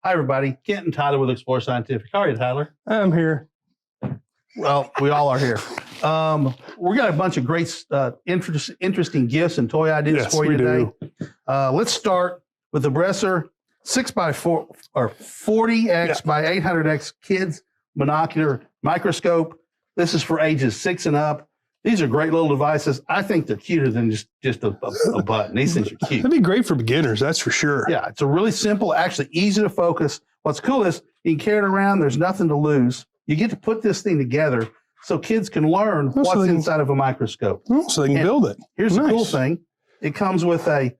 Hi, everybody. Kent and Tyler with Explore Scientific. How are you, Tyler? I'm here. Well, we all are here. We got a bunch of great, interesting gifts and toy ideas for you today. Let's start with the Bresser 6x4 or 40x by 800x kids monocular microscope. This is for ages 6 and up. These are great little devices. I think they're cuter than just a button. These things are cute. That'd be great for beginners, that's for sure. Yeah, it's a really simple, actually easy to focus. What's cool is you can carry it around. There's nothing to lose. You get to put this thing together so kids can learn what's inside of a microscope. So they can build it. Here's the cool thing. It comes with a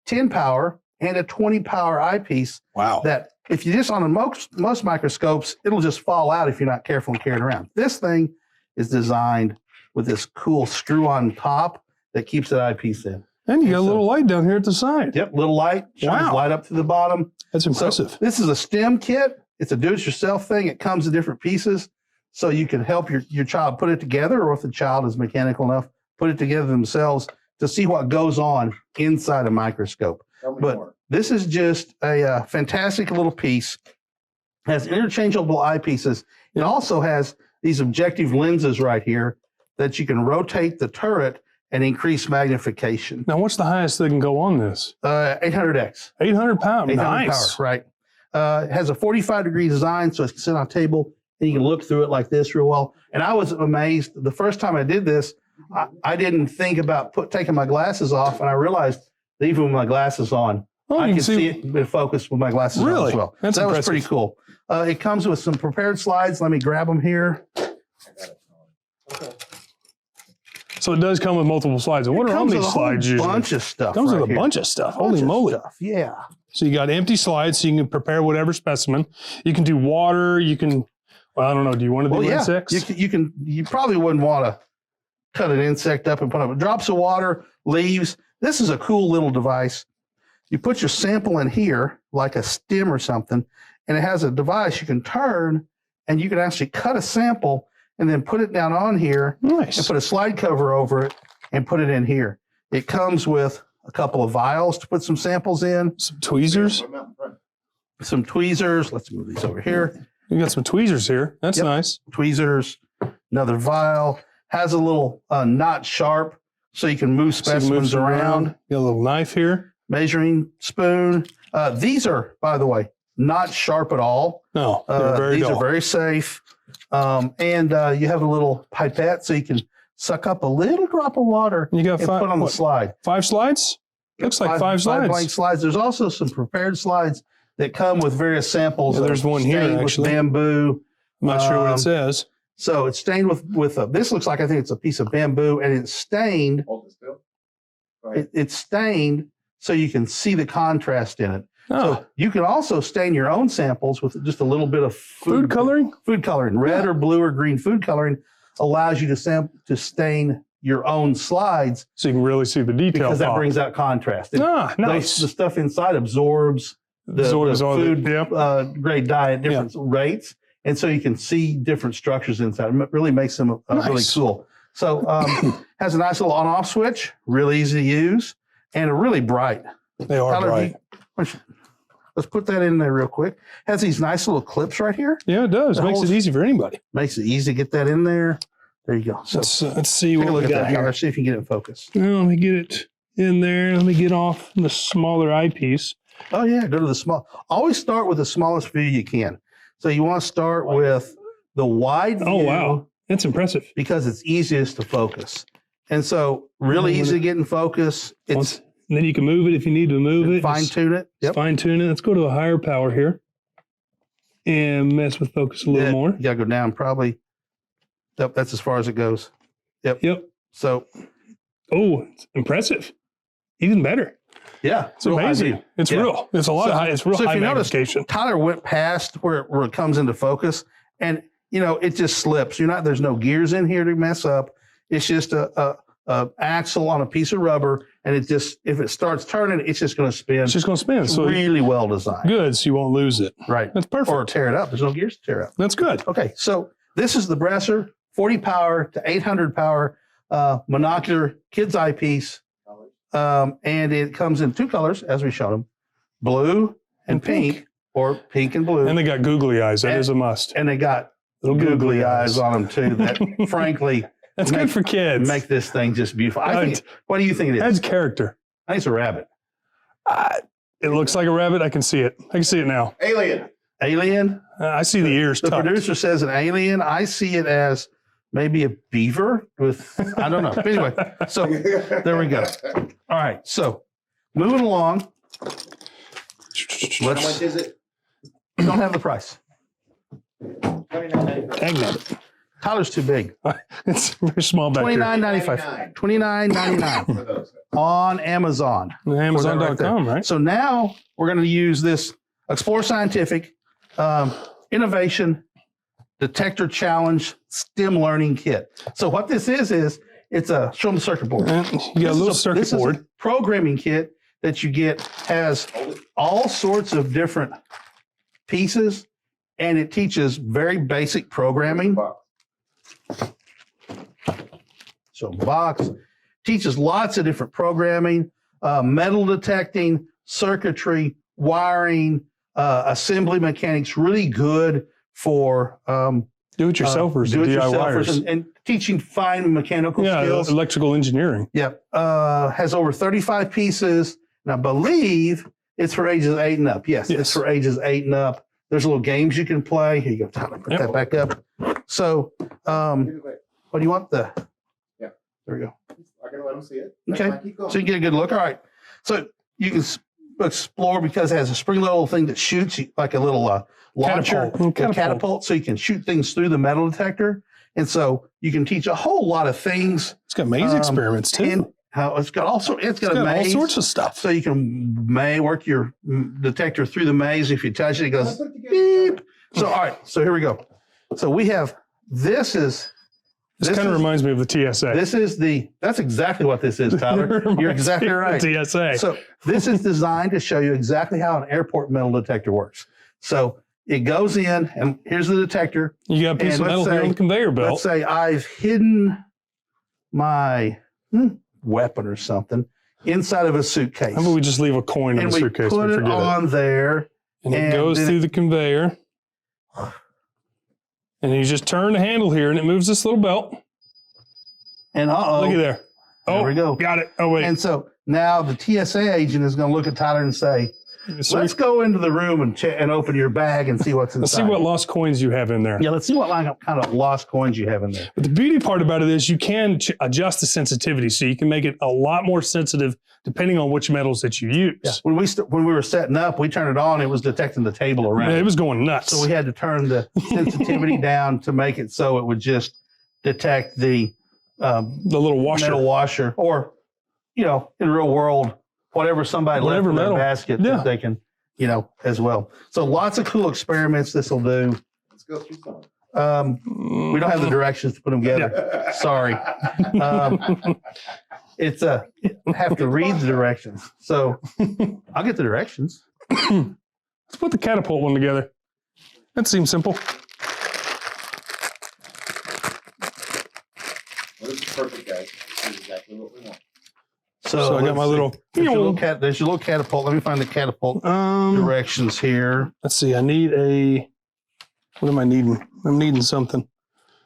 10 power and a 20 power eyepiece. Wow. That if you just on most microscopes, it'll just fall out if you're not careful and carry it around. This thing is designed with this cool screw-on top that keeps that eyepiece in. And you got a little light down here at the side. Yep, little light. Shines light up to the bottom. That's impressive. So this is a STEM kit. It's a do-it-yourself thing. It comes in different pieces, so you can help your child put it together, or if the child is mechanical enough, put it together themselves to see what goes on inside a microscope. But this is just a fantastic little piece. It has interchangeable eyepieces. It also has these objective lenses right here that you can rotate the turret and increase magnification. Now, what's the highest that can go on this? 800x. 800 pounds. 800 Nice. power, right. It has a 45-degree design, so it can sit on a table and you can look through it like this real well. And I was amazed the first time I did this. I didn't think about taking my glasses off, and I realized that even with my glasses on, I can see it in focus with my glasses on as well. That was pretty cool. It comes with some prepared slides. Let me grab them here. So it does come with multiple slides. And what are on these slides usually? A bunch of stuff. Comes with a bunch of stuff. Holy moly. Yeah. So you got empty slides, so you can prepare whatever specimen. You can do water. You can, well, I don't know. Do you want to do insects? You probably wouldn't want to cut an insect up and put up drops of water, leaves. This is a cool little device. You put your sample in here, like a stem or something, and it has a device you can turn, and you can actually cut a sample and then put it down on here and put a slide cover over it and put it in here. It comes with a couple of vials to put some samples in. Some tweezers. Some tweezers. Let's move these over here. You got some tweezers here. That's nice. Tweezers. Another vial. Has a little not sharp, so you can move specimens around. You got a little knife here. Measuring spoon. These are, by the way, not sharp at all. No, they're very dull. These are very safe. And you have a little pipette, so you can suck up a little drop of water and put on the slide. 5 slides? Looks like 5 slides. 5 blank slides. There's also some prepared slides that come with various samples. Yeah, there's one here, actually. With bamboo. I'm not sure what it says. So it's stained with this looks like, I think it's a piece of bamboo, and it's stained. It's stained so you can see the contrast in it. So you can also stain your own samples with just a little bit of food coloring. Food coloring, red or blue or green food coloring allows you to stain your own slides, so you can really see the detail. Because that brings out contrast. Nice. The stuff inside absorbs the food grade dye at different rates, and so you can see different structures inside. It really makes them really cool. So has a nice little on-off switch, really easy to use, and a really bright. They are bright. Let's put that in there real quick. Has these nice little clips right here. Yeah, it does. Makes it easy for anybody. Makes it easy to get that in there. There you go. So let's see what we got here. Let's see if you can get it in focus. Let me get it in there. Let me get off the smaller eyepiece. Oh, yeah. Go to the small. Always start with the smallest view you can. So you want to start with the wide view. Oh, wow. That's impressive. Because it's easiest to focus. And so really easy to get in focus. And then you can move it if you need to move it. Fine tune it. Yep. Fine tune it. Let's go to a higher power here and mess with focus a little more. You got to go down probably. Yep, that's as far as it goes. Yep. So. Oh, it's impressive. Even better. Yeah. It's amazing. It's real. It's a lot of high. It's real high magnification. Tyler went past where it comes into focus, and it just slips. There's no gears in here to mess up. It's just a axle on a piece of rubber, and it just, if it starts turning, it's just going to spin. It's just going to spin. It's really well designed. Good, so you won't lose it. Right. That's perfect. Or tear it up. There's no gears to tear up. That's good. Okay, so this is the Bresser 40 power to 800 power monocular kid's eyepiece, and it comes in 2 colors, as we showed them, blue and pink. or pink and blue. And they got googly eyes. That is a must. And they got Little googly eyes on them too. That frankly, That's good for kids. make this thing just beautiful. I think. What do you think it is? Adds character. I think it's a rabbit. It looks like a rabbit. I can see it. I can see it now. Alien. I see the ears. The tucked. producer says an alien. I see it as maybe a beaver with, I don't know. But anyway, so there we go. All right. So moving along. How much is it? Don't have the price. $29.99. Tyler's too big. It's very small back here. $29.95. $29.99 For those. on Amazon. Amazon.com, right? So now we're going to use this Explore Scientific Innovation Detector Challenge STEM Learning Kit. So what this is it's a, show them the circuit board. And you got a little circuit This is board. a programming kit that you get, has all sorts of different pieces, and it teaches very basic programming. So box teaches lots of different programming, metal detecting, circuitry, wiring, assembly mechanics, really good for Do-it-yourselfers and DIYers. and teaching fine mechanical Yeah, skills. electrical engineering. Yep. Has over 35 pieces. And I believe it's for ages 8 and up. Yes, it's for ages 8 and up. There's little games you can play. Here you go, Tyler. Put that back up. So, what do you want? Yeah. There we go. I gotta let them see it. Okay. So you get a good look. All right. So you can explore because it has a spring level thing that shoots you like a little launcher, catapult. So you can shoot things through the metal detector. And so you can teach a whole lot of things. It's got maze experiments too. And how it's got all all sorts of stuff. So you can work your detector through the maze. If you touch it, it goes beep. So all right. So here we go. So we have this kind of reminds me of the TSA. That's exactly what this is, Tyler. You're exactly right. TSA. So this is designed to show you exactly how an airport metal detector works. So it goes in, and here's the detector. You got a piece of metal here on the conveyor belt. Let's say I've hidden my weapon or something inside of a suitcase. How about we just leave a coin in And the we suitcase put and it forget on there. And it goes through the conveyor. And you just turn the handle here and it moves this little belt. And Look at there. Oh, there we go. Got it. Oh, wait. And so now the TSA agent is going to look at Tyler and say, let's go into the room and open your bag and see what's inside. Let's see what lost coins you have in there. Yeah, let's see what kind of lost coins you have in there. But the beauty part about it is you can adjust the sensitivity, so you can make it a lot more sensitive depending on which metals that you use. Yeah. When we were setting up, we turned it on. It was detecting the table around. Yeah, it was going nuts. So we had to turn the sensitivity down to make it so it would just detect the little washer. metal washer, or in real world, whatever somebody left in their basket that they can, as well. So lots of cool experiments this will do. Let's go through some. We don't have the directions to put them together. Sorry. It's I have to read the directions. So I'll get the directions. Let's put the catapult one together. That seems simple. Well, this is perfect, guys. This is exactly what we want. So I got my little. There's your little catapult. Let me find the catapult directions here. Let's see. I need a. What am I needing? I'm needing something.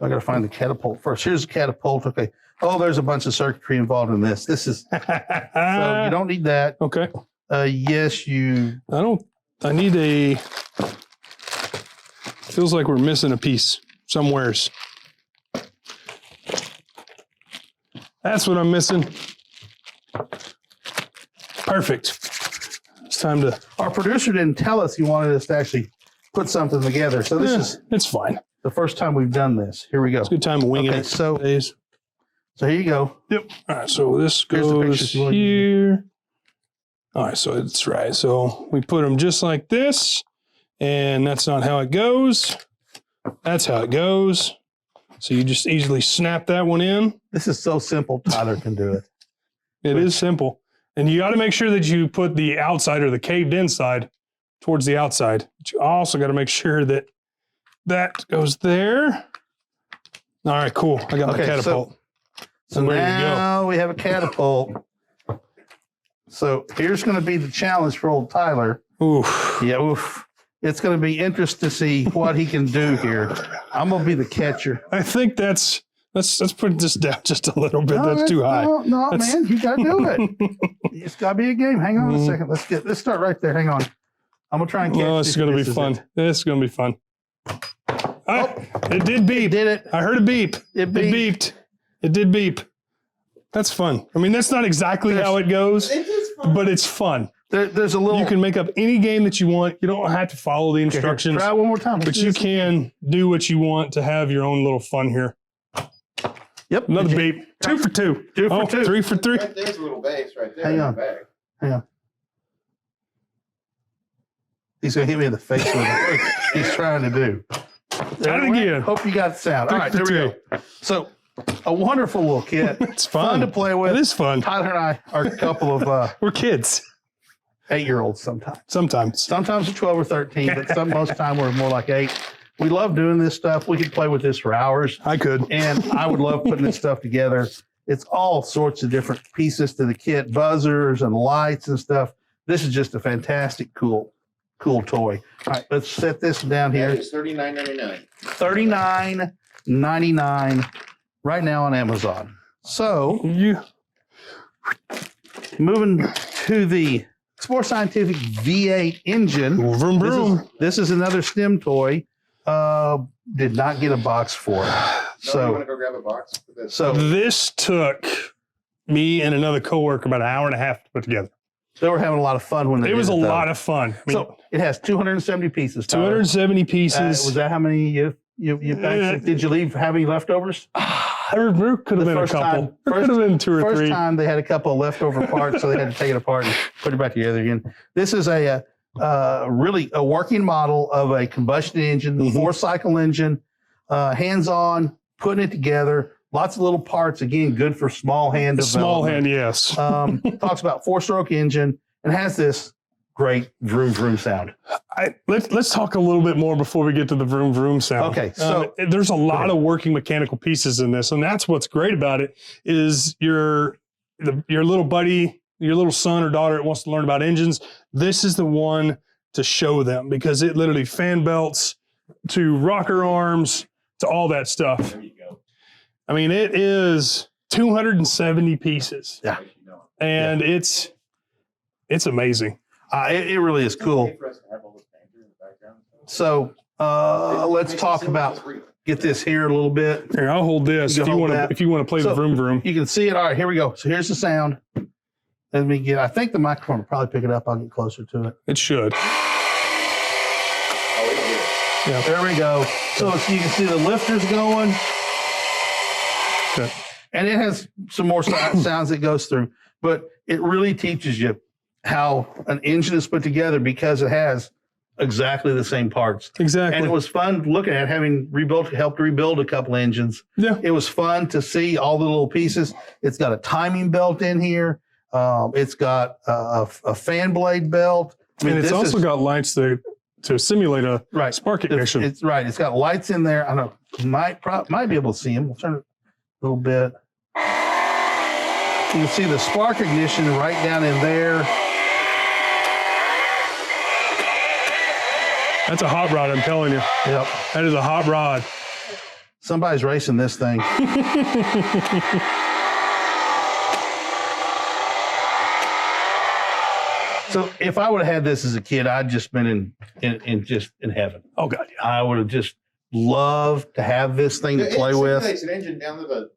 I got to find the catapult first. Here's the catapult. Okay. Oh, there's a bunch of circuitry involved in this. This is so you don't need that. Okay. Yes, you. I need a. Feels like we're missing a piece somewheres. That's what I'm missing. Perfect. It's time to. Our producer didn't tell us he wanted us to actually put something together. So this is it's fine. the first time we've done this. Here we go. It's a good time to wing it. So here you go. Yep. All right. So this Here's the goes pictures you want. here. All right. So it's right. So we put them just like this, and that's not how it goes. That's how it goes. So you just easily snap that one in. This is so simple. Tyler can do it. It is simple. And you got to make sure that you put the outside or the caved inside towards the outside. But you also got to make sure that that goes there. All right, cool. I got my catapult. So now we have a catapult. So here's going to be the challenge for old Tyler. Oof. Yeah, oof. It's going to be interesting to see what he can do here. I'm going to be the catcher. I think let's put this down just a little bit. That's too high. No, man, you got to do it. It's got to be a game. Hang on a second. Let's start right there. Hang on. I'm going to try and catch this is going to be fun. This is going to be fun. It did beep. Did it? I heard a beep. It beeped. It did beep. That's fun. I mean, that's not exactly how it goes, but it's fun. There's a little. You can make up any game that you want. You don't have to follow the instructions. Try one more time. But you can do what you want to have your own little fun here. Yep. Another beep. 2 for 2. 2 for 2. 3 for 3. Right there's a little base right there. Hang on. Hang on. He's going to hit me in the face with it. He's trying to do. Got it again. Hope you got the sound. All right, there we go. So, a wonderful little kit. It's fun to play with. It is fun. Tyler and I are a couple of we're kids. 8-year-olds sometimes. Sometimes we're 12 or 13, but most time we're more like 8. We love doing this stuff. We could play with this for hours. I could. And I would love putting this stuff together. It's all sorts of different pieces to the kit, buzzers and lights and stuff. This is just a fantastic, cool toy. All right, let's set this down here. It's $39.99. $39.99 right now on Amazon. So, moving to the Explore Scientific V8 engine. Vroom, vroom. This is another STEM toy. Did not get a box for it. You want to go grab a box for this? So this took me and another coworker about an hour and a half to put together. they were having a lot of fun when they It was did a though. lot of fun. I mean, So it has 270 pieces. Tyler. 270 pieces. Was that how many you did you leave have any leftovers? There could have been a couple. There could have been 2 or 3. First time they had a couple of leftover parts, so they had to take it apart and put it back together again. This is really a working model of a combustion engine, 4-cycle engine, hands-on, putting it together. Lots of little parts, again, good for small hand development. Small hand, yes. Talks about 4-stroke engine and has this great vroom vroom sound. Let's talk a little bit more before we get to the vroom vroom sound. Okay, so there's a lot of working mechanical pieces in this, and that's what's great about it is your little buddy, your little son or daughter that wants to learn about engines. This is the one to show them because it literally fan belts to rocker arms to all that stuff. There you go. I mean, it is 270 pieces. Yeah. And it's amazing. it really is cool. So let's talk about, get this here a little bit. Here, I'll hold this You if can you hold want that. to. If you want to play the vroom vroom. You can see it. All right, here we go. So here's the sound. Let me get, I think the microphone will probably pick it up. I'll get closer to it. It should. Yeah. There we go. So you can see the lifters going. Okay. And it has some more sounds that goes through. But it really teaches you how an engine is put together because it has exactly the same parts. Exactly. And it was fun looking at having helped rebuild a couple engines. Yeah. It was fun to see all the little pieces. It's got a timing belt in here. It's got a fan blade belt. I mean, and it's also got lights to simulate a spark ignition. It's right. It's got lights in there. I don't know. Might be able to see them. We'll turn it a little bit. You can see the spark ignition right down in there. That's a hot rod, I'm telling you. Yep. That is a hot rod. Somebody's racing this thing. So if I would have had this as a kid, I'd just been in heaven. Oh God, yeah. I would have just loved to have this thing to play with. It simulates an engine down to the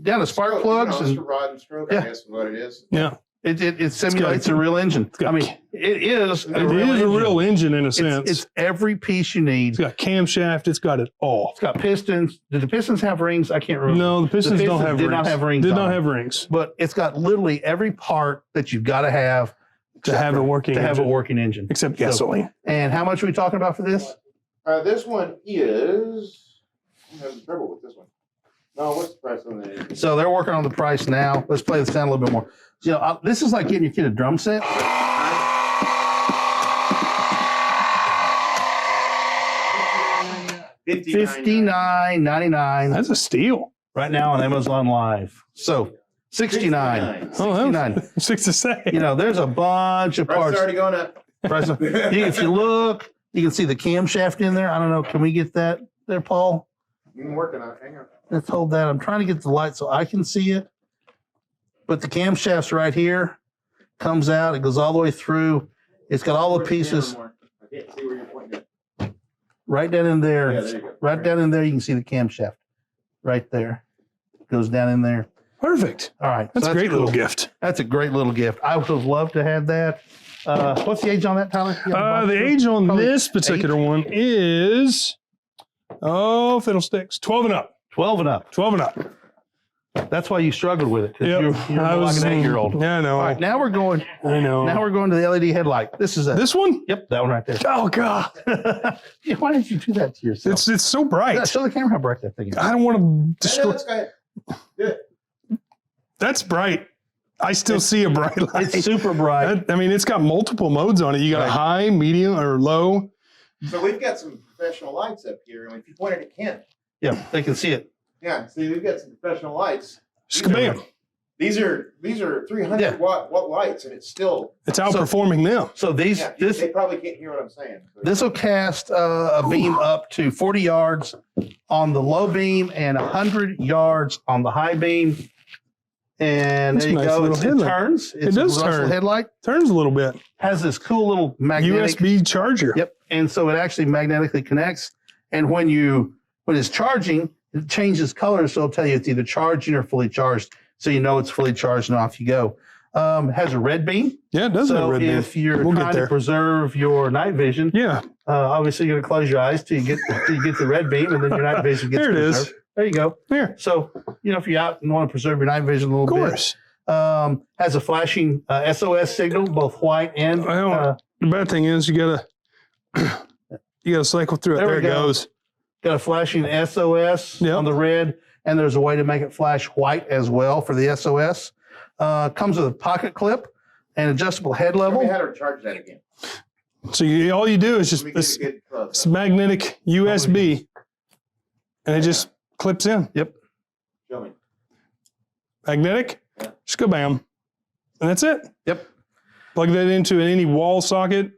Down to spark plugs and rod and stroke. I guess is what it is. Yeah. It simulates a real engine. I mean, it is a real engine in a sense. It's every piece you need. It's got camshaft. It's got it all. It's got pistons. Did the pistons have rings? I can't remember. No, the pistons don't have did rings. not have rings. Did on not them. have rings. But it's got literally every part that you've got to have To have a working engine. Except gasoline. And how much are we talking about for this? This one is. I'm having trouble with this one. No, what's the price on that? So they're working on the price now. Let's play the sound a little bit more. You know, this is like getting your kid a drum set. $59.99 That's a steal. right now on Amazon Live. So $69. Oh, $69. 6 to say. You know, there's a bunch of Price parts. is already going up. If you look, you can see the camshaft in there. I don't know. Can we get that there, Paul? I'm working on it. Hang on. Let's hold that. I'm trying to get the light so I can see it. But the camshaft's right here. Comes out. It goes all the way through. It's got all the pieces. I can't see where you're pointing at. Right down in there. Yeah, there you go. Right down in there, you can see the camshaft. Right there. Goes down in there. Perfect. All right. That's so a great cool. little gift. That's a great little gift. I would have loved to have that. What's the age on that, Tyler? The age on Probably this particular one is, fiddlesticks, 12 and up. 12 and up. 12 and up. That's why you struggled with it. 'Cause Yep. You're I more like was an 8-year-old. Yeah, I know. All right, now we're going. I know. Now we're going to the LED headlight. This is a. This one? Yep, that one right there. Oh, God. Yeah, why did you do that to yourself? It's so bright. Show the camera how bright that thing is. I don't want to destroy. Let's go ahead. That's bright. I still see a bright light. It's super bright. I mean, it's got multiple modes on it. You got a high, medium, or low. So we've got some professional lights up here, and if you point it at Ken, Yeah, they can see it. yeah, see, we've got some professional lights. Skabam. These are 300 Yeah. watt lights, and it's still It's outperforming them. So these, yeah. this, They probably can't hear what I'm saying. this will cast a beam up to 40 yards on the low beam and 100 yards on the high beam. And That's there you a nice go. little It headlight. turns. It's does a Russell turn. headlight. Turns a little bit. Has this cool little magnetic. USB charger. Yep. And so it actually magnetically connects. And when it's charging, it changes color. So it'll tell you it's either charging or fully charged. So you know it's fully charged and off you go. Has a red beam. Yeah, it does have So red beam. if you're We'll get trying to there. preserve your night vision, Yeah, obviously you're going to close your eyes till you get the red beam, and then your night vision gets there it is. preserved. There you go. Here, So, if you're out and want to preserve your night vision a little of bit. course. Has a flashing SOS signal, both white and Well, the bad thing is you gotta cycle through it. There we There it go. goes. got a flashing SOS Yep. on the red, and there's a way to make it flash white as well for the SOS. Comes with a pocket clip and adjustable head Tell me level. how to charge that again. So all you do is just Let me this get a good close it's up. magnetic USB, and it just clips in. Show me. Magnetic, Yeah. just go bam, and that's it. Yep. Plug that into any wall socket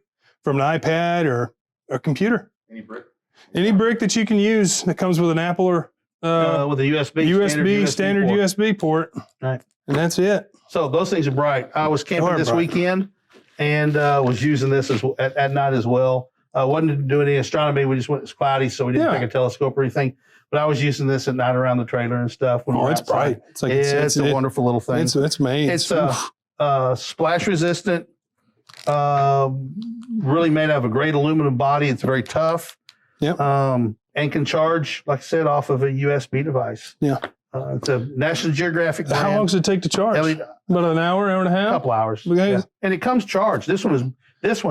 from an iPad or a computer. Any brick? Any brick that you can use that comes with an Apple or With a USB standard port. USB port. Right. And that's it. So those things are bright. I was camping They are this bright. weekend and was using this at night as well. Wasn't doing any astronomy. We just went, it's cloudy, so we didn't Yeah. take a telescope or anything. But I was using this at night around the trailer and stuff. When Oh, we're it's outside. bright. It's like It's a wonderful little thing. It's made. It's oof. splash resistant, really made out of a great aluminum body. It's very tough. Yep. And can charge, like I said, off of a USB device. Yeah. It's a National Geographic How brand. long does it take to charge? LED, About an hour and a a half. couple hours. Okay. Yeah. And it comes charged. This one. This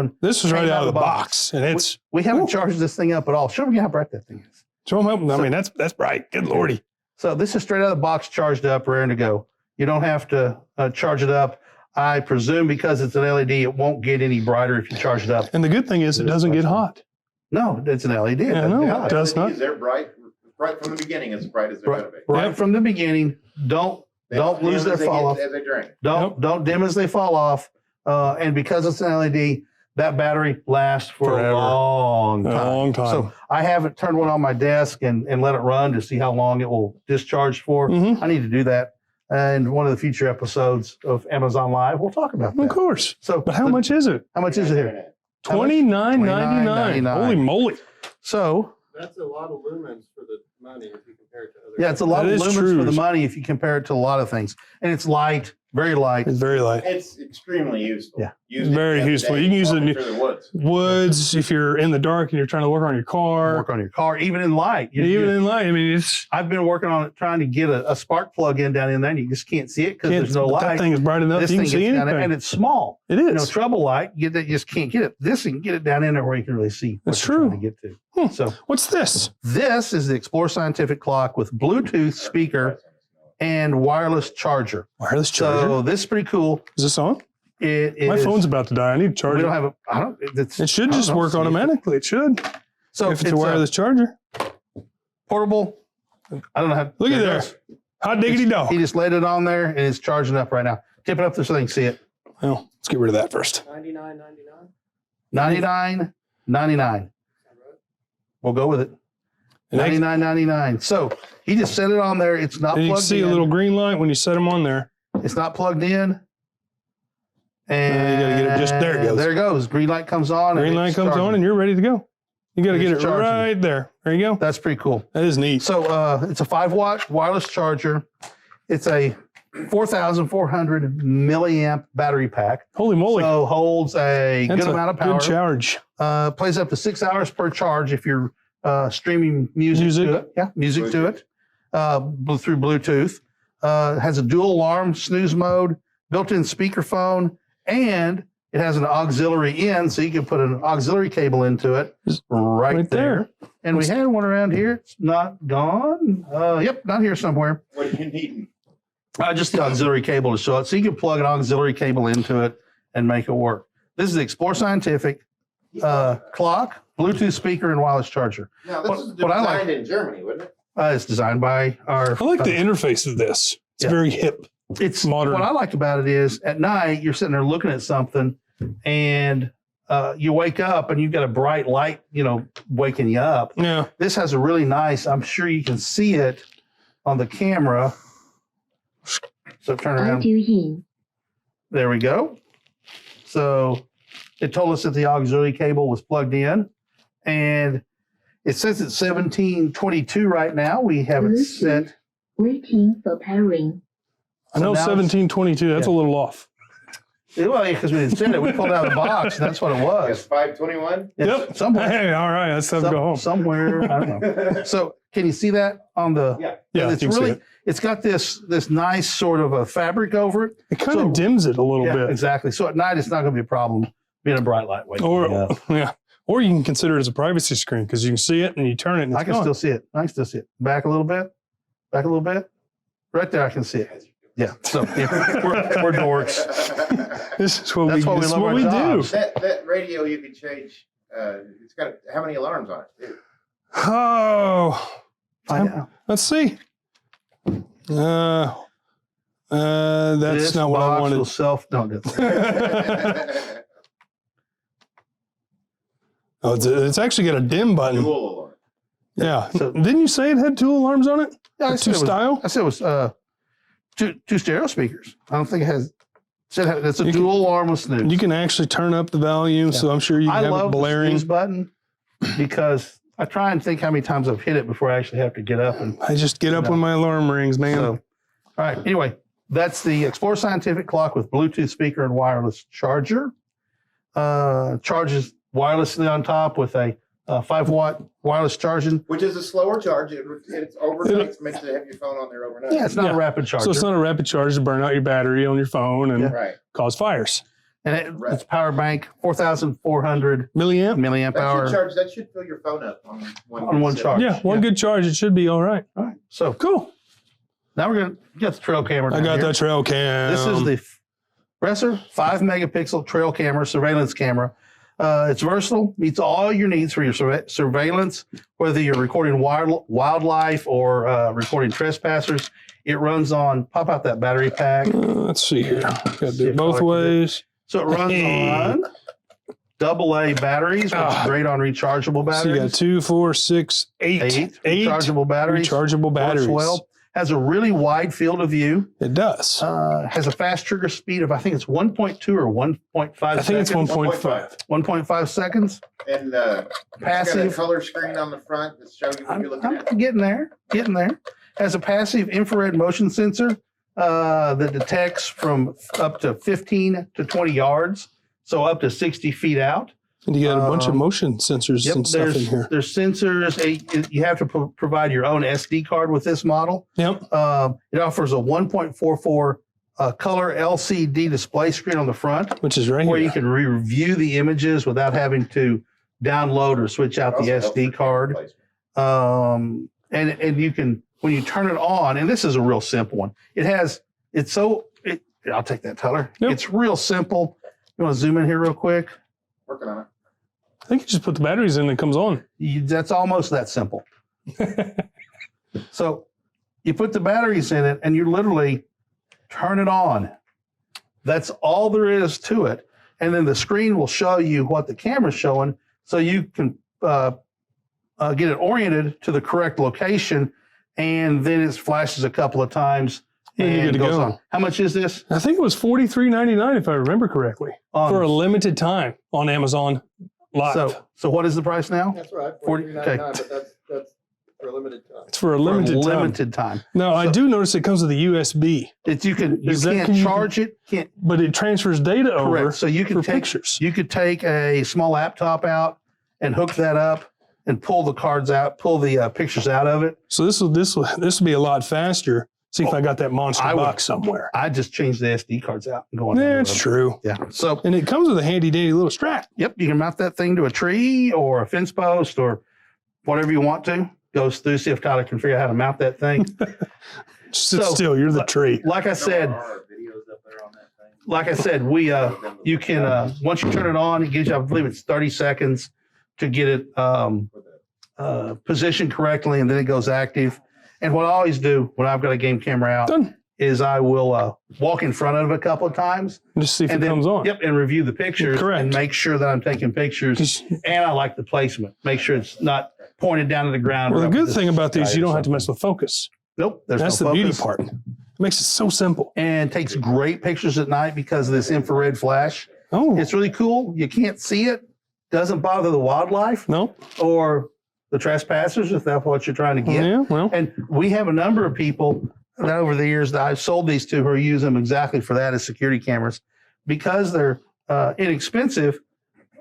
is right came out of the box, and it's. We haven't Ooh. charged this thing up at all. Show me how bright that thing is. So I'm hoping. I mean, that's bright. Good lordy. So this is straight out of the box, charged up, raring to go. You don't have to charge it up. I presume because it's an LED, it won't get any brighter if you charge it up. And the good thing is it doesn't get hot. No, it's an LED. It Yeah, I doesn't know. get It hot. does not. They're bright from the beginning, as bright as they're going to be. Right Yep. from the beginning. Don't lose their fall off. As they drain. Don't dim as they fall off. And because it's an LED, that battery lasts for Forever. a long time. A long time. So I haven't turned one on my desk and let it run to see how long it will discharge for. Mhm. I need to do that. And one of the future episodes of Amazon Live, we'll talk about Of that. course. So, But how much is it? How much is it here? How much? $29.99. $29.99. Holy moly. So, That's a lot of lumens for the money if you compare it to other. yeah, it's a lot That of is lumens true. for the money if you compare it to a lot of things. And it's light, very light. It's very light. It's extremely useful. Yeah. Use it Very the other useful. day, You can use it walking in- through the woods. Woods, if you're in the dark and you're trying to work on your car, Work on your car, even in light. even in light. I mean, it's I've been working on it, trying to get a spark plug in down in there, and you just can't see it because there's no that light. thing is bright enough. This You thing can see gets down there, anything. and it's small. It is. Trouble light, you just can't get it. This you can get it down in there where you can really see what That's you're true. trying to get to. Hmm. So What's this? this is the Explore Scientific clock with Bluetooth speaker and wireless charger. Wireless charger. So this is pretty cool. Is this on? It is. My phone's about to die. I need to charge We it. don't have a. I don't. It's, It should I just don't work see it. automatically. It should. So if it's a wireless charger. portable. I don't know how. Look at it there. goes. Hot diggity dog. He just laid it on there and it's charging up right now. Tip it up there so they can see it. Well, let's get rid of that first. $99.99. $99.99. We'll go with it. $99.99. So he just set it on there. It's not And you can plugged see in. a little green light when you set them on there. It's not plugged in. And you gotta get it just there. It goes. There it goes. Green light comes on. Green light comes on, and you're ready to go. You got to get it charging. right there. There you go. That's pretty cool. That is neat. So it's a 5-watt wireless charger. It's a 4,400 milliamp battery pack. Holy moly! So holds a That's good amount of power. Good charge. Plays up to 6 hours per charge if you're streaming music to it. Yeah, music to it through Bluetooth. Has a dual alarm snooze mode, built-in speakerphone, and it has an auxiliary in, so you can put an auxiliary cable into it right there. And we had one around here. It's not gone. Yep, not here somewhere. What are you needing? Just the auxiliary cable to show it. So you can plug an auxiliary cable into it and make it work. This is the Explore Scientific clock, Bluetooth speaker, and wireless charger. Now, this What- is what I designed like- in Germany, wasn't it? It's designed by our. I like the interface of this. It's Yeah. very hip. It's modern. What I like about it is at night you're sitting there looking at something, and you wake up and you've got a bright light, waking you up. Yeah. This has a really nice. I'm sure you can see it on the camera. So turn around. There we go. So it told us that the auxiliary cable was plugged in, and it says it's 1722 right now. We have it set. Waiting for pairing. I know now it's- 1722. That's a little off. Well, because we didn't send it, we pulled out of the box, and that's what it It's was. 521. It's somewhere. Hey, all right. That's time to go home. Somewhere. I don't know. So can you see that on the? Yeah. Yeah, It's you can see really. it. It's got this nice sort of a fabric over it. It kind So- of dims it a little Yeah, bit. exactly. So at night, it's not going to be a problem being a bright light. Waking Or me up. yeah. Or you can consider it as a privacy screen because you can see it and you turn it and it's I can gone. still see it. I can still see it. Back a little bit. Back a little bit. Right there, I can see it. Yeah. So yeah, we're dorks. This is what That's we, what we this is love what our we do. jobs. That radio you can change. It's got how many alarms on it? Dude? Oh, Find out. let's see. That's This not what I box wanted. will don't do it. Oh, it's actually got a dim button. Dual alarm. Yeah. So- Didn't you say it had two alarms on it? Yeah, I Or said two it was- style? I said it was two stereo speakers. I don't think it has. Said it's a You can- dual alarm with snooze. You can actually turn up the volume, so I'm sure you I can have it love the blaring. snooze button because I try and think how many times I've hit it before I actually have to get up and. I just get up when my alarm rings, man. So, all right. Anyway, that's the Explore Scientific clock with Bluetooth speaker and wireless charger. Charges wirelessly on top with a 5-watt wireless charging. Which is a slower charge. It's overnight. It's meant to have your phone on there overnight. Yeah, it's not Yeah. a rapid charger. So it's not a rapid charge to burn out your battery on your phone and Yeah. Right. cause fires. and Right. it's power bank 4,400 Milliamp? milliamp hour. That should fill your phone up on one. On one set. charge. Yeah, one good charge. It should be all right. All right. So Cool. now we're going to get the trail camera. I down got here. that trail cam. This is the Bresser 5 megapixel trail camera, surveillance camera. It's versatile, meets all your needs for your surveillance, whether you're recording wildlife or recording trespassers. It runs on, pop out that battery pack. Let's see here. Got to See do if it both I can do it. ways. So it runs on AA batteries, which is great on rechargeable So you got batteries. 2, 4, 6, 8. Eight rechargeable batteries. rechargeable Works batteries. well. Has a really wide field of view. It does. Has a fast trigger speed of, I think it's 1.2 or 1.5 I think it's seconds. 1.5. 1.5 seconds. And it's got a Passive. color screen on the front that shows you what you're looking at. I'm getting there. Has a passive infrared motion sensor that detects from up to 15 to 20 yards, so up to 60 feet out. And you got a bunch of Um, motion sensors Yep, and stuff in here. there's sensors. You have to provide your own SD card with this model. Yep. It offers a 1.44 color LCD display screen on the front, Which is right where here. you can review the images without having to download or switch out the Also helps SD with card. placement. And you can, when you turn it on, and this is a real simple one. I'll take that, Tyler. Yep. It's real simple. You want to zoom in here real quick? Working on it. I think you just put the batteries in and it comes on. That's almost that simple. So you put the batteries in it and you literally turn it on. That's all there is to it. and then the screen will show you what the camera's showing, so you can get it oriented to the correct location, and then it flashes a couple of times And you're good to goes go. on. How much is this? I think it was $43.99 if I remember correctly for a limited time on Amazon Live. So what is the price now? That's right, 40, $49.99, okay. but that's for a limited time. It's for a For a limited time. limited time. Now, I do notice it comes with a USB, That you can't can you- charge it. Can't but it transfers data over correct. So you for can take pictures. you could take a small laptop out and hook that up and pull the cards out, pull the pictures out of it. So this will be a lot faster. See if I got that monster I would- box somewhere. I just changed the SD cards out and go on. Yeah, it's true. Yeah. So And it comes with a handy dandy little strap. yep, you can mount that thing to a tree or a fence post or whatever you want to. Goes through, see if Tyler can figure out how to mount that thing. Sit So- still, you're the tree. Like I said, we you can once you turn it on, it gives you, I believe it's 30 seconds to get it positioned correctly, and then it goes active. And what I always do when I've got a game camera out Done. is I will walk in front of it a couple of times. Just see if And it then, comes on. Yep, and review the pictures Correct. and make sure that I'm taking pictures. 'Cause- And I like the placement. Make sure it's not pointed down to the ground. Well, the or up good to thing about these, sky you or don't have to something. mess with focus. Nope, there's That's no the beauty focus. part. It makes it so simple. And takes great pictures at night because of this infrared flash. Oh, It's really cool. You can't see it. Doesn't bother the wildlife no. or the trespassers if that's what you're trying to get. Yeah, well, And we have a number of people that over the years that I've sold these to who use them exactly for that as security cameras because they're inexpensive.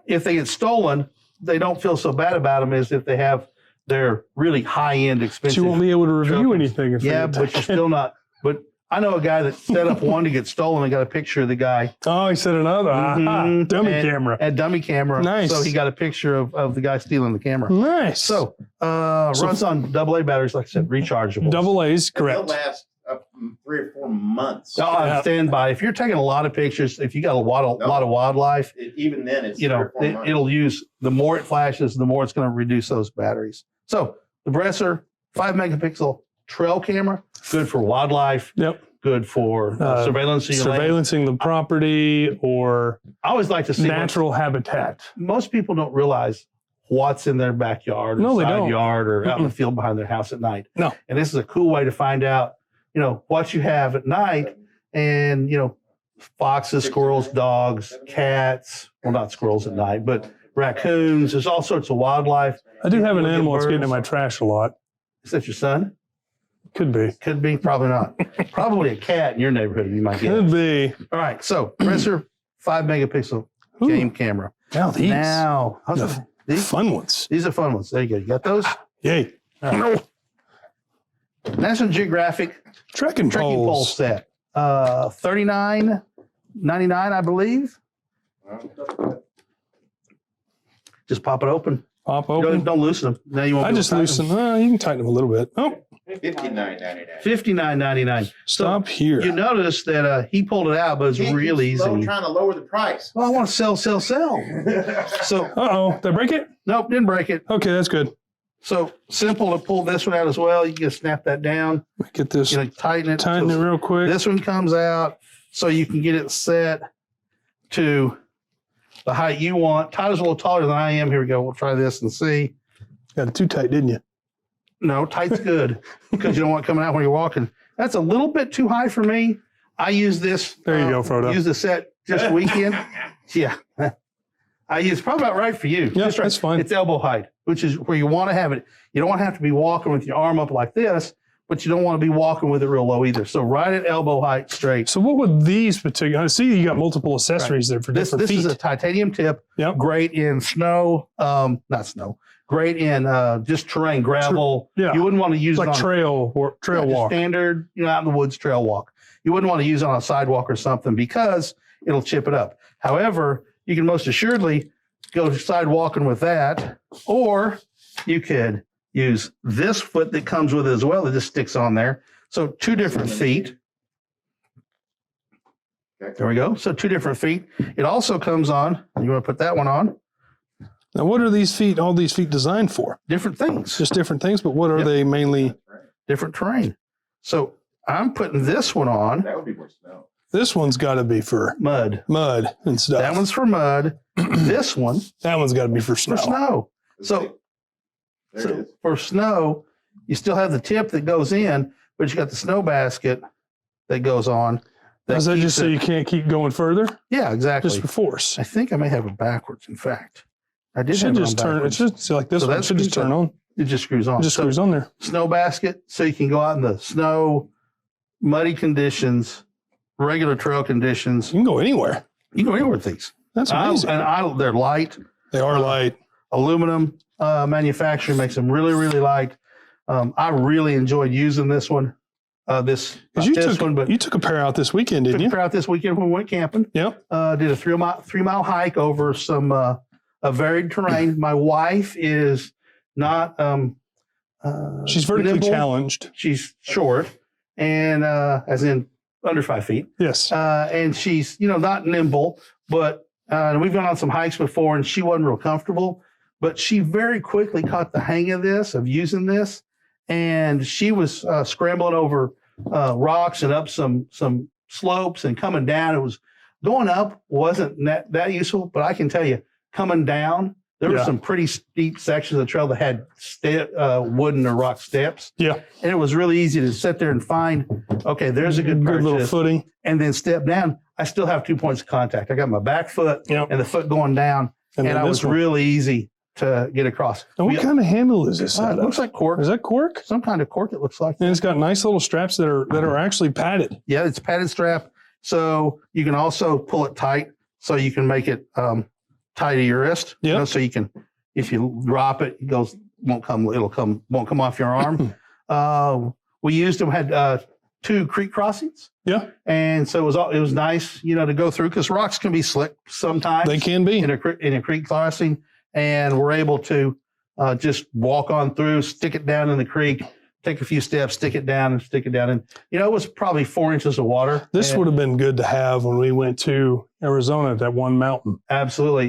If they get stolen, they don't feel so bad about them as if they have their really high-end but expensive. you won't be able to review trophies. anything if Yeah, they but you're still not. But I know a guy that set up one to get stolen and got a picture of the guy. Oh, he said another. Aha, Mhm. dummy And- camera. A dummy camera. Nice. So he got a picture of the guy stealing the camera. Nice. So, runs on AA batteries, like I said, rechargeable. double A's, They'll correct. last up 3 or 4 months. Oh, Yeah. on standby. If you're taking a lot of pictures, if you got a lot of wildlife, Even then, it's you 3 know, or 4 months. it'll use, the more it flashes, the more it's going to reduce those batteries. So the Bresser 5 megapixel trail camera, good for wildlife, Yep. good for surveillance. of your land. Surveillancing the property or I always like to see what- natural habitat. most people don't realize what's in their backyard or No, they side don't. yard or out in the field behind their house at night. No. And this is a cool way to find out, you know, what you have at night and, you know, foxes, squirrels, dogs, cats, well, not squirrels at night, but raccoons. There's all sorts of wildlife. I do have an Look at animal that's getting in birds. my trash a lot. Is that your son? Could be. Could be, probably not. Probably a cat in your neighborhood, you might get. Could be. All right. So, Bresser 5 megapixel Ooh, game camera. now these. Now, The these, fun ones. these are fun ones. There you go. You got those? Yay. All right. National Geographic Trekking trekking pole poles. set. $39.99, I believe. Just pop it open. Pop Don't, open. don't loosen them. Now you won't. I be able just to tighten loosen. them. You can tighten them a little bit. Oh, $59.99. $59.99. stop here. You notice that he pulled it out, but it's Can't real keep slow easy. trying to lower the price. Well, I want to sell. So, Uh-oh. Did I break it? nope, didn't break it. Okay, that's good. So simple to pull this one out as well. You can snap that down. Let me get this. You know, tighten it. Tighten it real quick. This one comes out so you can get it set to the height you want. Tyler's a little taller than I am. Here we go. We'll try this and see. Got it too tight, didn't you? No, tight's good because you don't want it coming out when you're walking. That's a little bit too high for me. I use this. There you go, Frodo. Use the set just weekend. Yeah. It's probably about right for you. Yeah, Just right. that's fine. It's elbow height, which is where you want to have it. You don't want to have to be walking with your arm up like this, but you don't want to be walking with it real low either. So right at elbow height straight. So what would these particular? I see you got multiple accessories there for This different is feet. a titanium tip. Yep. Great in snow, not snow. Great in just terrain, gravel. Yeah. You wouldn't want to use Like it on trail just walk. standard, out in the woods trail walk. You wouldn't want to use it on a sidewalk or something because it'll chip it up. However, you can most assuredly go sidewalking with that, or you could use this foot that comes with it as well. It just sticks on there. So 2 different feet. There we go. So 2 different feet. It also comes on. You want to put that one on? Now, what are these feet? All these feet designed for? Different things, Just different things, but what are Yep. they mainly? different terrain. So I'm putting this one on. That would be more snow. This one's got to be for mud. mud and stuff. That one's for mud. This one That one's got to be for snow. for snow. So, There it is. for snow, you still have the tip that goes in, but you got the snow basket that goes on. Is that keeps just so it- you can't keep going further? Yeah, exactly. Just for force. I think I may have it backwards. In fact, I It did should have it just on turn. It backwards. should see like this So one. It that's should just screws turn on. It just screws on. It just So, screws on there. snow basket, so you can go out in the snow, muddy conditions, regular trail conditions. You can go anywhere. You can go anywhere with these. That's amazing. They're light. They are light. Aluminum manufacturing makes them really, really light. I really enjoyed using this one. This You this took, one, but you took a pair out this weekend, didn't took you? her out this weekend when we went camping. Yep. Did a 3 mile hike over some a varied terrain. My wife is not She's vertically nimble. challenged. She's short, and as in under 5 feet. Yes. And she's not nimble, but we've gone on some hikes before, and she wasn't real comfortable. But she very quickly caught the hang of using this, and she was scrambling over rocks and up some slopes and coming down. It was going up wasn't that useful, but I can tell you, coming down, there were Yeah. some pretty steep sections of the trail that had wooden or rock steps. Yeah. And it was really easy to sit there and find, okay, there's a good little purchase, footing. and then step down. I still have 2 points of contact. I got my back foot Yep. and the foot going down, and then I was this one. really easy to get across. And what kind of handle is this? It out of? looks like cork. Is that cork? Some kind of cork, it looks like. And it's got nice little straps that are actually padded. Yeah, it's padded strap. So you can also pull it tight, so you can make it tight to your wrist. Yep. So you can, if you drop it, won't come off your arm. We used them, had 2 creek crossings. Yeah. And so it was nice, to go through, because rocks can be slick sometimes They can be. in a creek crossing, and we're able to just walk on through, stick it down in the creek, take a few steps, stick it down, and it was probably 4 inches of water. This And- would have been good to have when we went to Arizona, that one mountain. absolutely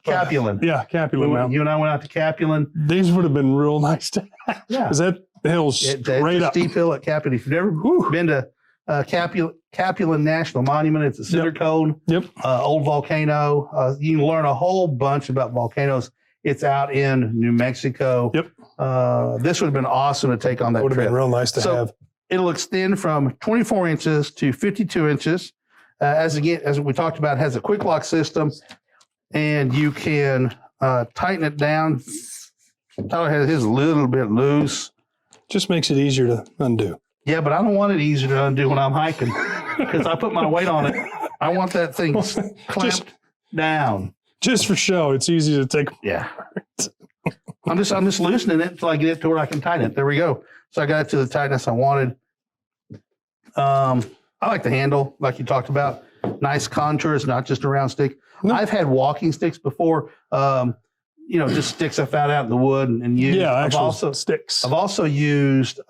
Capulan. Yeah, Capulan Mountain. You and I went out to Capulan. These would have been real nice to have. Yeah, Because that hill's it's straight a up. steep hill at Capulan. If you've never Whew. been to Capulan National Monument, it's a cinder cone. Yep. Old volcano. You can learn a whole bunch about volcanoes. It's out in New Mexico. Yep. This would have been awesome to take on that Would have trip. been real nice to So- have. It'll extend from 24 inches to 52 inches. As we talked about, it has a quick lock system, and you can tighten it down. Tyler has his a little bit loose. Just makes it easier to undo. Yeah, but I don't want it easier to undo when I'm hiking, because I put my weight on it. I want that thing clamped down. Just for show, it's easy to take. Yeah. I'm just loosening it until I get it to where I can tighten it. There we go. So I got it to the tightness I wanted. I like the handle, like you talked about. Nice contours, not just a round stick. No. I've had walking sticks before. Just sticks I found out in the wood and used. Yeah, I've actual sticks. also used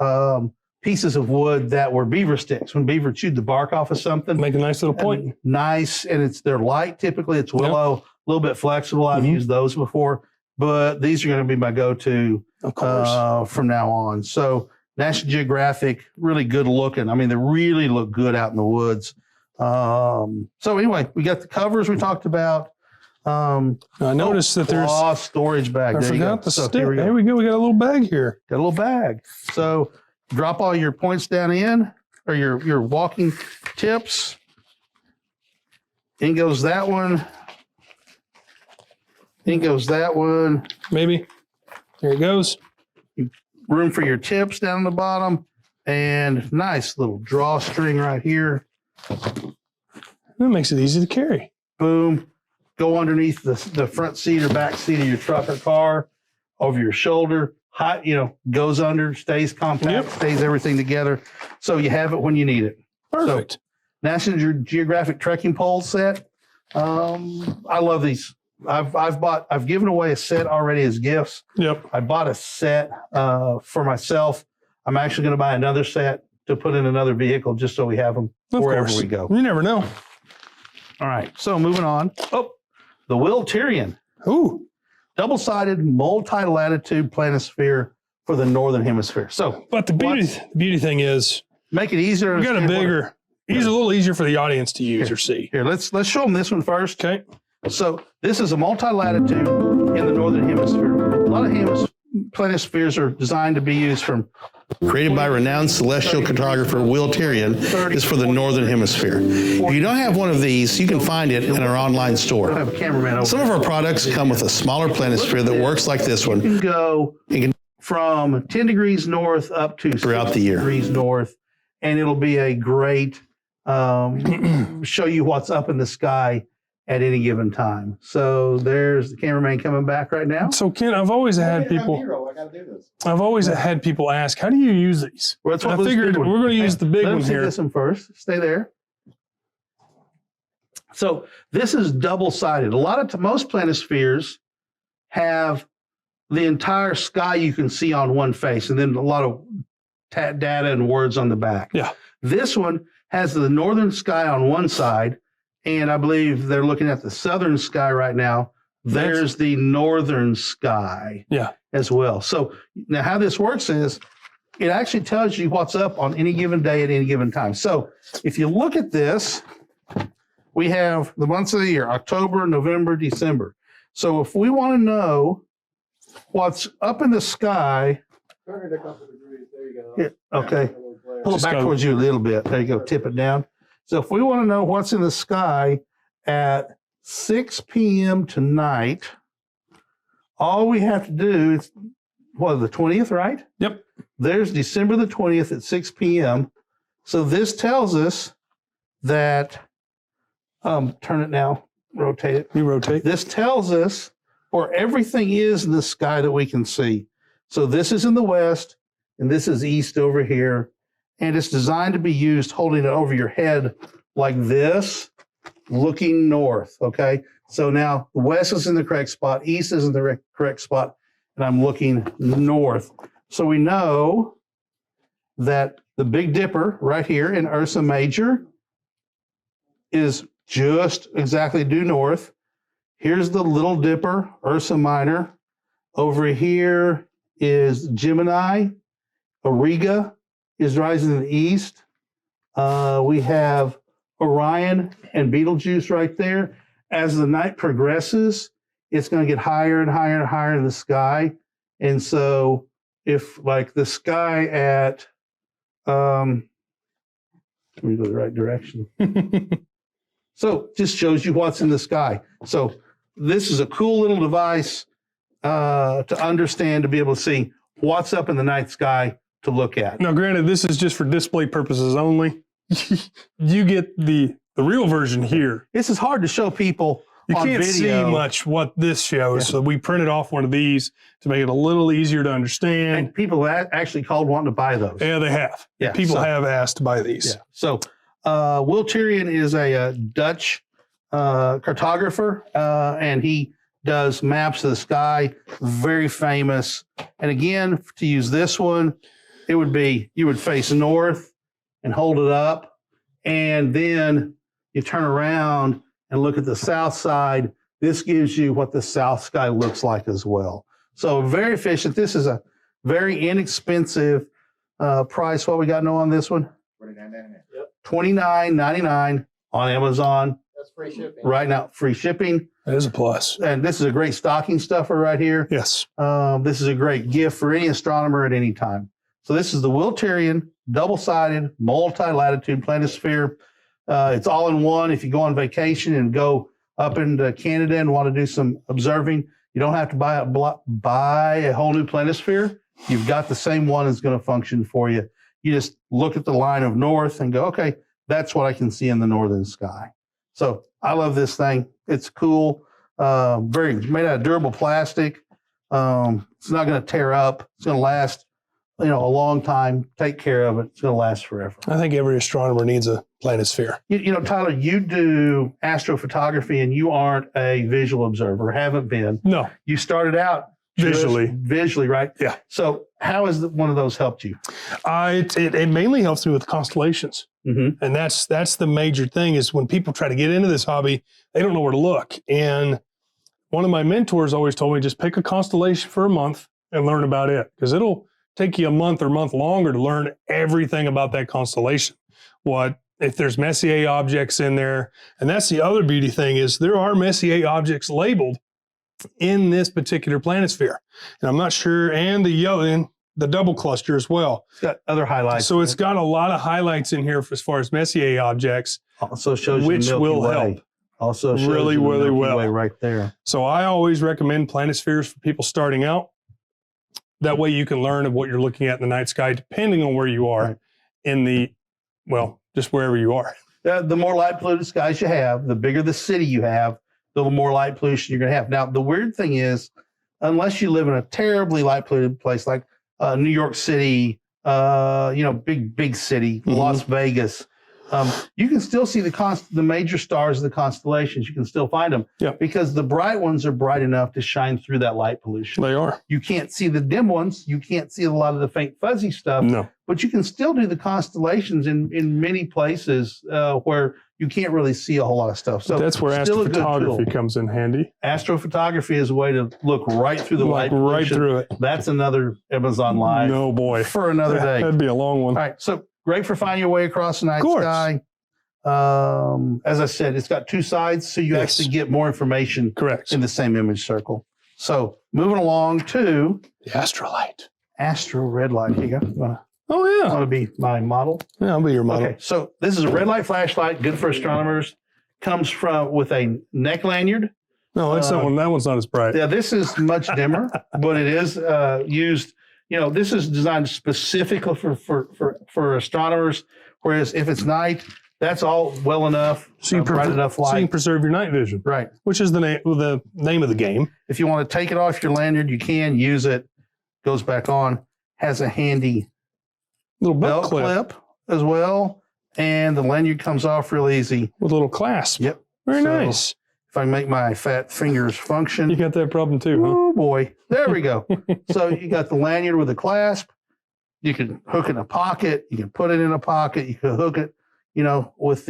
pieces of wood that were beaver sticks. When beaver chewed the bark off of something, Make a nice little point. and nice, and they're light. Typically, it's willow, a little bit flexible. I've Mhm. used those before, but these are going to be my go-to Of course. from now on. So National Geographic, really good looking. I mean, they really look good out in the woods. So anyway, we got the covers we talked about. I noticed that there's. storage bag. I There you go. forgot the So stick. here we go. There we go. We got a little bag here. Got a little bag. So drop all your points down in, or your walking tips. In goes that one. In goes that one. Maybe. There it goes. Room for your tips down the bottom. And nice little drawstring right here. That makes it easy to carry. Boom. Go underneath the front seat or back seat of your truck or car, over your shoulder. Hot, goes under, stays compact, Yep. stays everything together. So you have it when you need it. Perfect. National Geographic trekking pole set. I love these. I've given away a set already as gifts. Yep. I bought a set for myself. I'm actually going to buy another set to put in another vehicle just so we have them Of wherever course. we go. You never know. All right. So moving on. Oh, the Tirion. Ooh. Double-sided multi-latitude planisphere for the northern hemisphere. So But the beauty thing is, make it easier. to we got a understand what- bigger. He's a little easier for the audience to use or see. Here, let's show them this one first. Okay. So this is a multi-latitude in the northern hemisphere. A lot of planispheres are designed to be used from. Created by renowned celestial cartographer Will Tirion, is for the northern hemisphere. If you don't have one of these, you can find it in our online store. I have a cameraman over Oh. there. Some of our products come with a smaller planisphere that works like this You one. can go from 10 degrees north up to Throughout 60 the year. degrees north, and it'll be a great show you what's up in the sky at any given time. So there's the cameraman coming back right now. So Ken, I've always had people. I gotta do this. I've always had people ask, "How do you use these?" Well, that's And what I this figured big one- we're going to use the big Let one them see here. this one first. Stay there. So this is double-sided. Most planispheres have the entire sky you can see on one face, and then a lot of data and words on the back. Yeah. This one has the northern sky on one side, and I believe they're looking at the southern sky right now. There's the northern sky as well. So now how this works is it actually tells you what's up on any given day at any given time. So if you look at this, we have the months of the year, October, November, December. So if we want to know what's up in the sky, Turn it a couple degrees. There you go. yeah, okay, A little glare. pull it Just back go- towards you a little bit. There you go, tip it down. So if we want to know what's in the sky at 6 p.m. tonight, all we have to do is, the 20th, right? Yep. There's December the 20th at 6 p.m. So this tells us that, turn it now, rotate it. You rotate. This tells us where everything is in the sky that we can see. So this is in the west, and this is east over here. And it's designed to be used holding it over your head like this, looking north, okay? So now the west is in the correct spot, east is in the correct spot, and I'm looking north. So we know that the Big Dipper right here in Ursa Major is just exactly due north. Here's the Little Dipper, Ursa Minor. Over here is Gemini. Auriga is rising in the east. We have Orion and Betelgeuse right there. As the night progresses, it's going to get higher and higher and higher in the sky. And so if like the sky at, let me go the right direction. So just shows you what's in the sky. So this is a cool little device to understand, to be able to see what's up in the night sky to look at. Now, granted, this is just for display purposes only. You get the real version here. This is hard to show people You on can't video. see much what this shows, so we printed off one of these to make it a little easier to understand. And people actually called wanting to buy those. Yeah, they have. Yeah, People so- have asked to buy these. Yeah. So Will Tirion is a Dutch cartographer, and he does maps of the sky, very famous. And again, to use this one, it would be, you would face north and hold it up, and then you turn around and look at the south side. This gives you what the south sky looks like as well. So very efficient. This is a very inexpensive price. What we got on this one? $29.99 on Amazon That's free shipping. right now. Free shipping. That is a plus. And this is a great stocking stuffer right here. Yes. This is a great gift for any astronomer at any time. So this is the Will Tirion double-sided multi-latitude planisphere. It's all in one. If you go on vacation and go up into Canada and want to do some observing, you don't have to buy a whole new planisphere. You've got the same one that's going to function for you. You just look at the line of north and go, okay, that's what I can see in the northern sky. So I love this thing. It's cool. Very made out of durable plastic. It's not going to tear up. It's going to last, a long time. Take care of it. It's going to last forever. I think every astronomer needs a planisphere. Tyler, you do astrophotography and you aren't a visual observer, haven't been. No, You started out just visually, right? Yeah. So how has one of those helped you? it mainly helps me with constellations. Mm-hmm. And that's the major thing is when people try to get into this hobby, they don't know where to look. And one of my mentors always told me, just pick a constellation for a month and learn about it, because it'll take you a month or month longer to learn everything about that constellation. And if there's Messier objects in there. And that's the other beauty thing is there are Messier objects labeled in this particular planisphere. And I'm not sure, and the yellow, and the double cluster as well. It's got other highlights. So it's got a lot of highlights in here as far as Messier objects, also shows you which the Milky will Way. help. Also shows Really, you the really Milky well. Way right there. So I always recommend planispheres for people starting out. That way you can learn of what you're looking at in the night sky, depending on where you are Right. in the, well, just wherever you are. The more light polluted skies you have, the bigger the city you have, the more light pollution you're going to have. Now, the weird thing is, unless you live in a terribly light polluted place like New York City, big city, Las Vegas, you can still see the major stars of the constellations. You can still find them because the bright ones are bright enough to shine through that light pollution. They are. You can't see the dim ones. You can't see a lot of the faint fuzzy stuff. No. But you can still do the constellations in many places where you can't really see a whole lot of stuff. So that's where still a good astrophotography tool. comes in handy. Astrophotography is a way to look right through the light Like right pollution. through it. That's another Amazon Live No boy. for another day. That'd be a long one. All right, so great for finding your way across the night course. sky. As I said, it's got two sides, so you Yes. actually get more information Correct. in the same image circle. So moving along to The Astrolight. Astro red light. Here you go. Oh, yeah. Want to be my model? Yeah, I'll be your model. Okay, so this is a red light flashlight, good for astronomers. Comes with a neck lanyard. No, that's that one. That one's not as bright. Yeah, this is much dimmer, but it is used. This is designed specifically for astronomers. Whereas if it's night, that's all well enough, So you, bright enough so you can light. preserve your night vision, Right. which is the name of the game. If you want to take it off your lanyard, you can use it. Goes back on. Has a handy Little belt belt clip, clip as well, and the lanyard comes off real easy. with a little clasp. Yep. Very So, nice. If I can make my fat fingers function. You got that problem too, huh? Oh boy, there we go. So you got the lanyard with a clasp. You can hook it in a pocket. You can put it in a pocket. You can hook it, with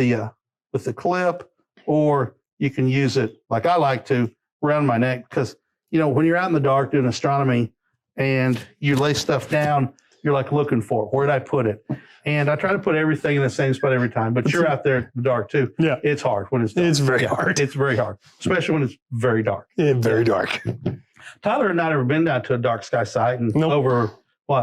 the clip, or you can use it like I like to around my neck because when you're out in the dark doing astronomy and you lay stuff down, you're like looking for it. Where did I put it? And I try to put everything in the same spot every time. But you're out there in the dark too. Yeah. It's hard when it's dark. It's very hard. It's very hard, especially when it's very dark. Yeah, very dark. Tyler and I have ever been down to a dark sky site and Nope. over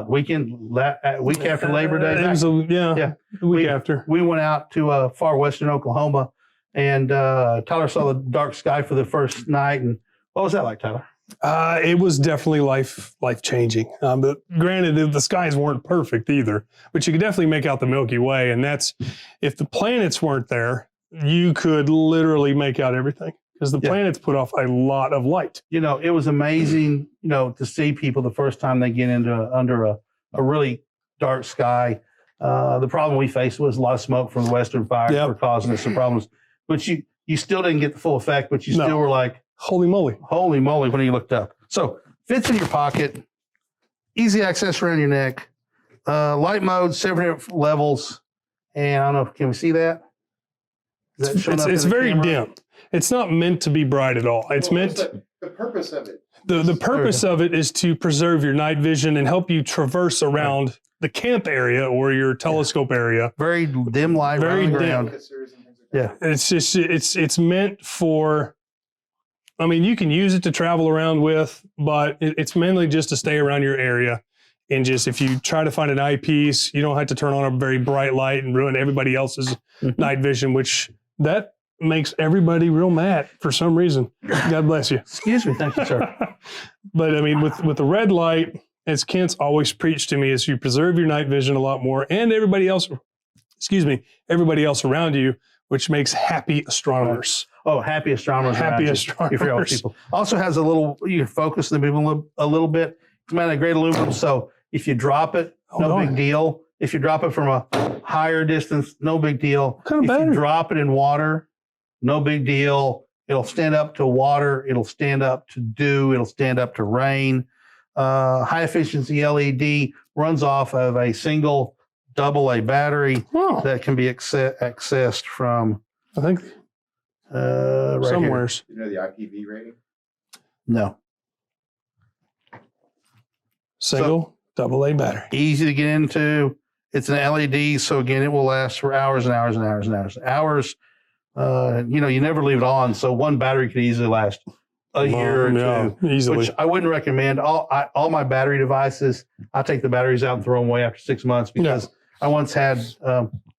week after Labor Day. It was the week after. We went out to far western Oklahoma, and Tyler saw the dark sky for the first night. And what was that like, Tyler? It was definitely life changing. But granted, the skies weren't perfect either. But you could definitely make out the Milky Way, and that's if the planets weren't there, you could literally make out everything because the planets put off a lot of light. It was amazing, to see people the first time they get under a really dark sky. The problem we faced was a lot of smoke from the Western fires were causing us some problems. But you still didn't get the full effect, but you still were like, holy moly when you looked up. So fits in your pocket, easy access around your neck, light mode, 7 different levels. And I don't know, can we see that? Is that showing up in It's the very camera? dim. It's not meant to be bright at all. It's meant The purpose of it. the purpose of it is to preserve your night vision and help you traverse around the camp area or your telescope area. Very dim light, Very around the dim. ground. Focusers and things like that. Yeah. It's just it's meant for. I mean, you can use it to travel around with, but it's mainly just to stay around your area. And just if you try to find an eyepiece, you don't have to turn on a very bright light and ruin everybody else's night vision, which that makes everybody real mad for some reason. God bless you. Excuse me. Thank you, sir. But I mean, with the red light, as Kent's always preached to me, is you preserve your night vision a lot more and everybody else around you, which makes happy astronomers. Oh, happy astronomers. Happy around you, astronomers. if you're all people. Also has a little, you can focus the people a little bit. It's made of great aluminum. So if you drop it, no big deal. If you drop it from a higher distance, no big deal. What kind of If you battery? drop it in water, no big deal. It'll stand up to water. It'll stand up to dew. It'll stand up to rain. High efficiency LED runs off of a single AA battery Oh, that can be accessed from I think right here. somewheres. You know the IPV rating? No. Single AA battery. Easy to get into. It's an LED, so again, it will last for hours and hours and hours and hours. You never leave it on, so one battery could easily last a year or two. Easily. Which I wouldn't recommend. All my battery devices, I take the batteries out and throw them away after 6 months because I once had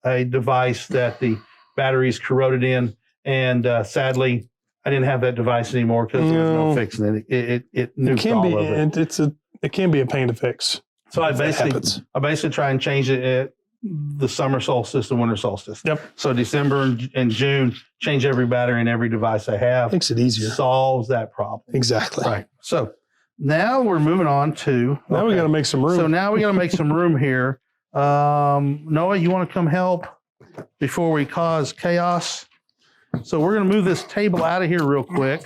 a device that the batteries corroded in, and sadly, I didn't have that device anymore because there was no fixing it. It nuked all of it. It can be a pain to fix. So I basically try and change it at the summer solstice and winter solstice. Yep. So December and June, change every battery in every device I have. Makes it easier. Solves that problem. Exactly. Right. So now we're moving on to. Now we got to make some room. So now we got to make some room here. Noah, you want to come help before we cause chaos? So we're going to move this table out of here real quick.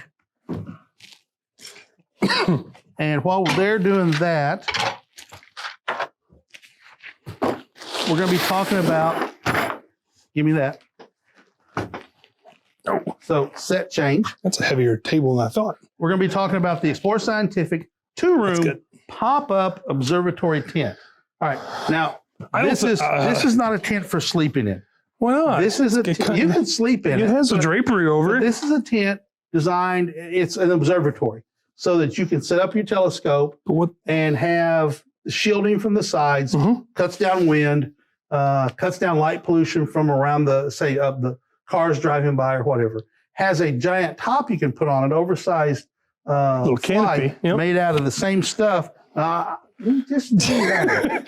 And while they're doing that, we're going to be talking about, give me that. Oh, so set change. That's a heavier table than I thought. We're going to be talking about the Explore Scientific 2-room pop-up observatory tent. All right. Now, this is not a tent for sleeping in. Why not? This is a tent. You can sleep in it. It has a drapery over it. This is a tent designed, it's an observatory, so that you can set up your telescope and have shielding from the sides, cuts down wind, cuts down light pollution from around the cars driving by or whatever. Has a giant top you can put on it, oversized little canopy made out of the same stuff. Just do that.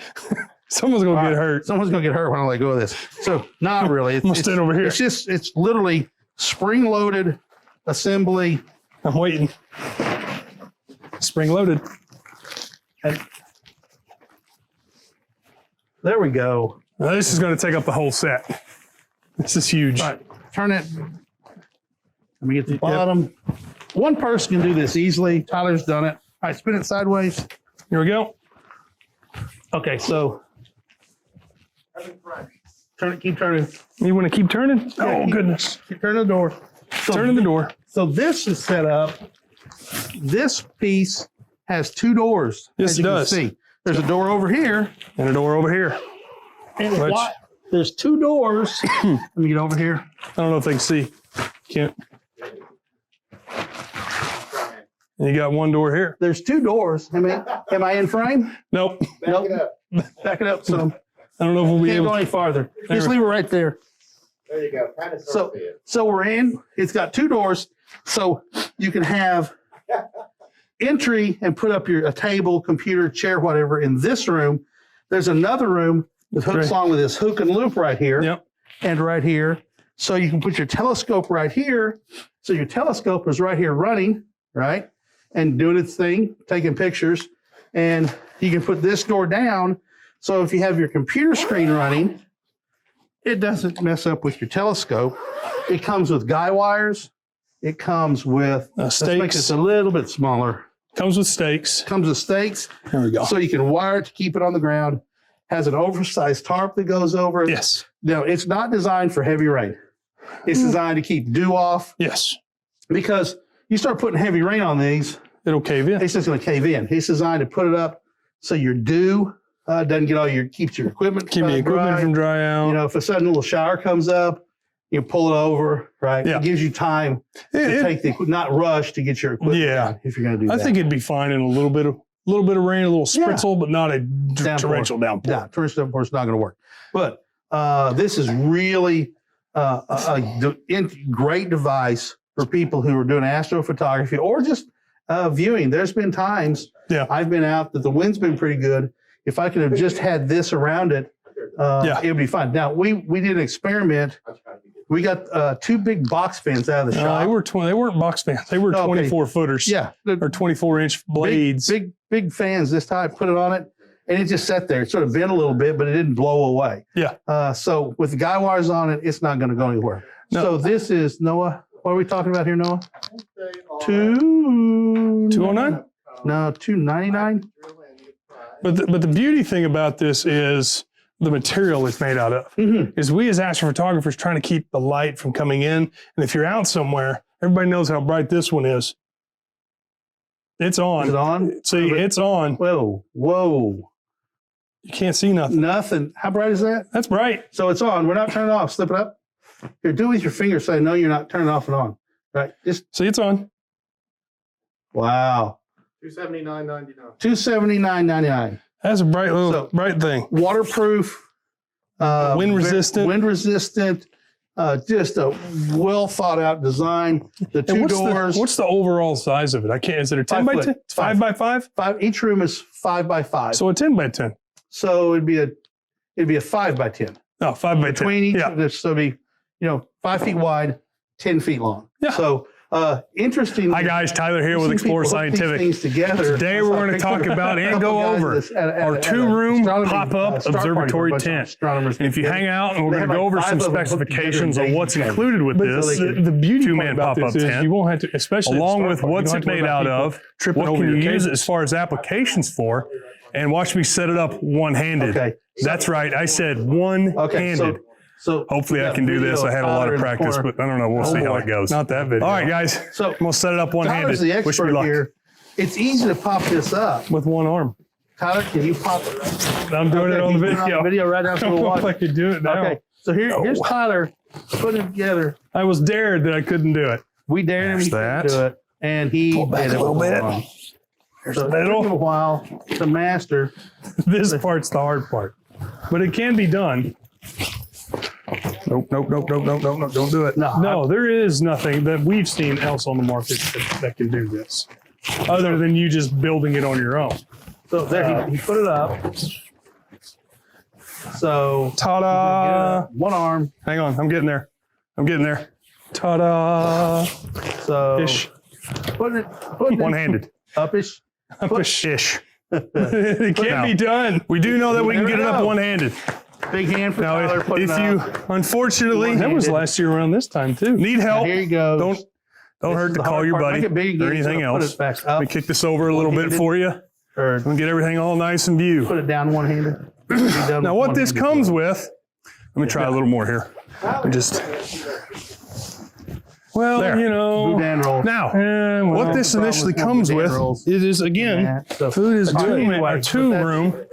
Someone's going to get hurt. Someone's going to get hurt when I let go of this. So not really. I'm going to stand over here. It's literally spring-loaded assembly. I'm waiting. Spring-loaded. And there we go. Now, this is going to take up the whole set. This is huge. All right, turn it. Let me get the bottom. One person can do this easily. Tyler's done it. All right, spin it sideways. Here we go. Okay, so turn it, keep turning. You want to keep turning? Yeah, Goodness. Keep turning the door. Turning the door. So this is set up. This piece has 2 doors. Yes, as it you can does. see. There's a door over here. And a door over here. And there's 2 doors. Let me get over here. I don't know if they can see. Can't. And you got 1 door here. There's 2 doors. Am I in frame? Nope. Back it up. Back it up. So I don't know if we'll be can't able go to. any farther. Just leave it right there. There you go. Kind of sort of it. So we're in. It's got 2 doors, so you can have entry and put up a table, computer, chair, whatever in this room. There's another room that hooks along with this hook and loop right here. Yep. And right here. So you can put your telescope right here. So your telescope is right here running, right? And doing its thing, taking pictures. And you can put this door down. So if you have your computer screen running, it doesn't mess up with your telescope. It comes with guy wires. It comes with stakes. Let's make this a little bit smaller. Comes with stakes. Comes with stakes. There we go. So you can wire it to keep it on the ground. Has an oversized tarp that goes over it. Yes. No, it's not designed for heavy rain. It's designed to keep dew off. Yes. Because you start putting heavy rain on these, It'll cave in. it's just going to cave in. It's designed to put it up so your dew doesn't get keeps your equipment Keep the equipment dry. from dry out. If a sudden little shower comes up, you pull it over, right? Yeah. It gives you time to take not rush to get your equipment down if you're going to do I that. think it'd be fine in a little bit of rain, a little spritzel, but not a torrential downpour. Yeah, torrential downpour is not going to work. But this is really a great device for people who are doing astrophotography or just viewing. There's been times I've been out that the wind's been pretty good. If I could have just had this around it, it would be fine. Now, we did an experiment. We got 2 big box fans out of the shop. They weren't box fans. They were 24 footers. Yeah. Or 24-inch blades. Big fans this time. Put it on it, and it just sat there. It sort of bent a little bit, but it didn't blow away. Yeah. So with the guy wires on it, it's not going to go anywhere. No. So this is, Noah, what are we talking about here, Noah? 209? No, 299. But the beauty thing about this is the material it's made out of. Is we as astrophotographers trying to keep the light from coming in. And if you're out somewhere, everybody knows how bright this one is. It's on. Is it on? See, it's on. Whoa. You can't see nothing. Nothing. How bright is that? That's bright. So it's on. We're not turning it off. Slip it up. Here, do it with your finger so I know you're not turning off and on. Right. Just See, it's on. wow. $279.99. $279.99. That's a bright little So- bright thing. Waterproof. Wind resistant. Wind resistant. Just a well thought out design. The And two what's doors. what's the overall size of it? I can't. Is it a 10 5 by foot. 10? It's 5 by 5. five. Each room is 5 by 5. So a 10 by 10. So it'd be a 5 by 10. No, 5 by 10. Between each Yeah. of this, so it'd be 5 feet wide, 10 feet long. Yeah. So interesting. Hi guys, Tyler here with Explore Scientific. Things together. Today we're going to talk about and go over our 2-room pop-up observatory tent. And if you hang out, and we're going to go over some specifications on what's included with this The beauty part 2-man about pop-up this is tent, you won't have to, especially at the along start with part, you what's don't it have to worry made about out people of, tripping what over can you your use cables. as far as applications for, and watch me set it up one-handed. Okay. That's right, I said one-handed. So Hopefully I can do this. I had a lot of practice, but I don't know. We'll see how it goes. Not that video. All right, guys. So I'm going to set it up one-handed. Tyler's the Wish me expert luck. here. It's easy to pop this up. With one arm. Tyler, can you pop it? I'm doing it on the he's doing video. Video right now. I So don't we'll know if watch. I could do it now. Okay. So here's Tyler putting it together. I was dared that I couldn't do it. We dared him There's to that. do it, and he Pull back did it a little with bit. one arm. There's So the it took him a middle. while to master. This part's the hard part. But it can be done. Nope. Don't do it. No, there is nothing that we've seen else on the market that can do this. Other than you just building it on your own. So there, he put it up. So Ta-da! one arm. Hang on, I'm getting there. Ta-da! So Ish. putting it One-handed. upish. Ish. It can be done. We do know that we can get it up one-handed. Big hand for Now, Tyler. if you unfortunately That was last year around this time too, need help, Here he goes. don't hurt to call your buddy or anything else. Back Let up, me kick this over a little bit for you. or I'm gonna get everything all nice in view. put it down one-handed. Now, what this comes with, let me try a little more here. Just, well, There. Boudin roll. now, what this initially comes with, it is again, So food is All right, good. anyway, Our but 2-room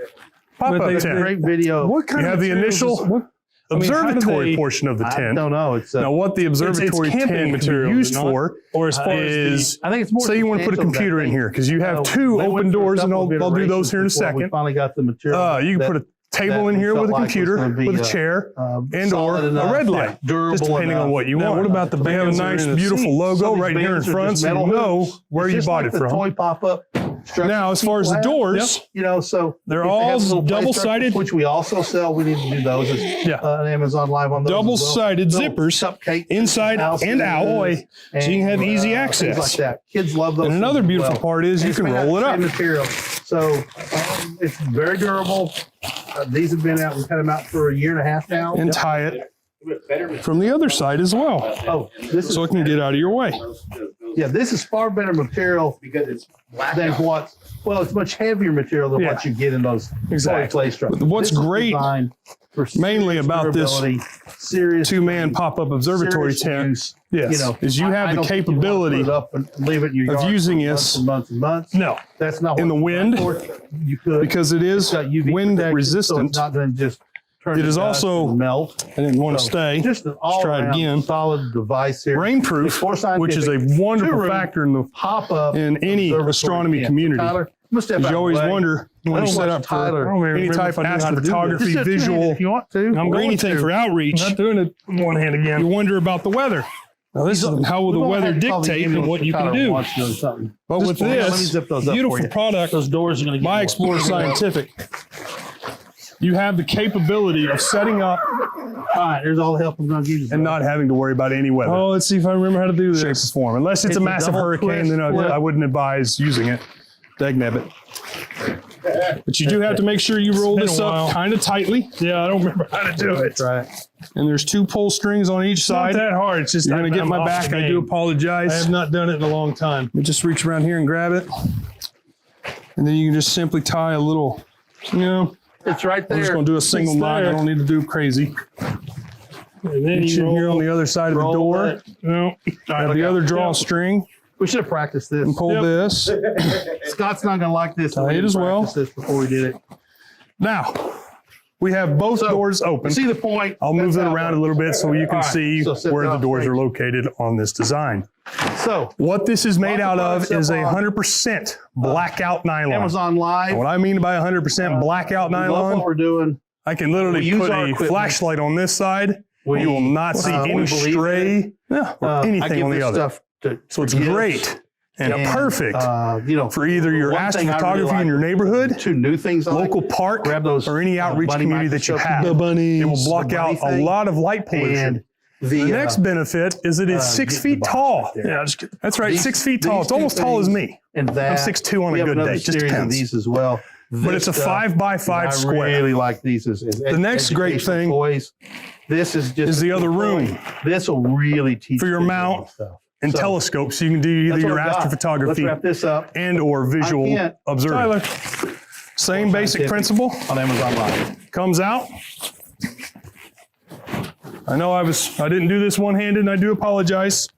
pop-up that's a tent. great video. What kind You of have the materials initial is- what- I mean, how do observatory they- portion of the I tent. Don't know. It's Now, what the observatory camping tent material is used is not- for or as far is, I think it's more. say you want to put a computer in here, because you have 2 open doors, and I'll do those here in a We second. finally got the material. You can put a table in here with a computer, with a chair, and or a red light, durable, just depending on what you Now, want. what about the They have a bands that are nice, in the beautiful seats? logo Some of right these here in bands are front, just so you metal know hoops. where It's you just bought like it the from. toy pop-up. Now, as far as the doors, so they're if they all have little play double-sided. structures, which we also sell. We need to do those. It's, Yeah. on Amazon Live on those. as well. double-sided Little zippers, cupcake inside and out, houses so you can have and, easy things access. like that. Kids love those. And another things as beautiful well. part is you It's can made out roll of it the up. same material. So it's very durable. These have been out. We've had them out for a year and a half now. And tie it from the other side as well, Oh, this is so it can get out of your way. yeah. This is far better material Because it's black than out. what. Well, it's much heavier material than Yeah. what you get in those Exactly. play structures. But what's This is great designed for mainly serious about this durability, serious 2-man pop-up observatory serious tent, use. yes, is you I have the don't think you wanna capability put it up and leave it in your of yard using for this- months and months. no, That's not in what the it's wind, designed for. You could because it is It's got UV wind protection, so resistant. it's not going to just turn It to is dust also- and melt. I didn't want to So, stay. Just an Let's try it all-around again. solid device here. Rainproof, Explore which is a Scientific wonderful two-room factor in the pop-up in any observatory astronomy tent. community. Tyler, I'm gonna step Because out you of always the way. wonder when I you don't set watch up for Tyler. any type of astrophotography, Just do it two-handed visual, if you want to. or going anything to. for outreach. I'm not doing it one hand again. You wonder about the weather. Now, this is how will the We're gonna weather have to call the dictate and ambulance what if you can Tyler do. wants to do something. But Just with let me this zip those up for beautiful you. product Those doors are going to get by more. Explore Scientific, you have the capability of setting up All right, here's all the help I'm going to give you. and not having to worry about any weather. Oh, let's see if I remember how to do Shape or this. form. Unless it's It's a a massive double hurricane, then twist flip. I wouldn't advise using it. Dagnabbit. But you do have to make sure you roll been this a while. up kind of tightly. Yeah, I don't remember how to do it. Right. And there's 2 pull strings on each It's not side. that hard. It's just You're going to get I'm my off back. the I game. do apologize. I have not done it in a long time. Let me just reach around here and grab it. And then you can just simply tie a little, It's right there. I'm just going to do a single It's knot. I there. don't need to do crazy. And then Reach in here on the other side of the roll door. it. No. Have the other drawstring We should have practiced this. and pull this. Scott's not going to like this. Tie We it didn't as well. practice this before we did it. Now, we have both So, doors open. See the point? I'll move That's it how around a little bit so you can All right, see so sit where the down, doors thank are you. located on this design. So, What this is made out of is a Multi-Latitude 100% blackout nylon. Amazon And Live. what I mean by 100% blackout We love nylon, what we're doing. I can literally We use put our a equipment. flashlight on this side. We, You will not see we any believe in stray or I anything give on the this other. stuff So it's for gifts. great and perfect You know, for either your one thing I really astrophotography in your like, neighborhood, two new things I like. local park, Grab those or any outreach bunny community that you microscope have. bunnies, It will block the bunny out a thing. lot of light pollution. And the next benefit is it is 6 get the feet box tall. right there. Yeah, just get, that's right, These- 6 feet tall. these It's two almost tall as things me. and that. I'm 6'2" on we a have good another day. Just series of depends. these as well. But it's a 5x5 I square. really like these. As The next great educational thing toys. This is just is the other room. This will really teach For your kids mount all this stuff. And So, telescopes, so you can do either that's what your I've got. Let's astrophotography wrap this up and or visual can't- observing. Same basic Scientific. principle. on Amazon Live. Comes out. I know I didn't do this one-handed and I do apologize.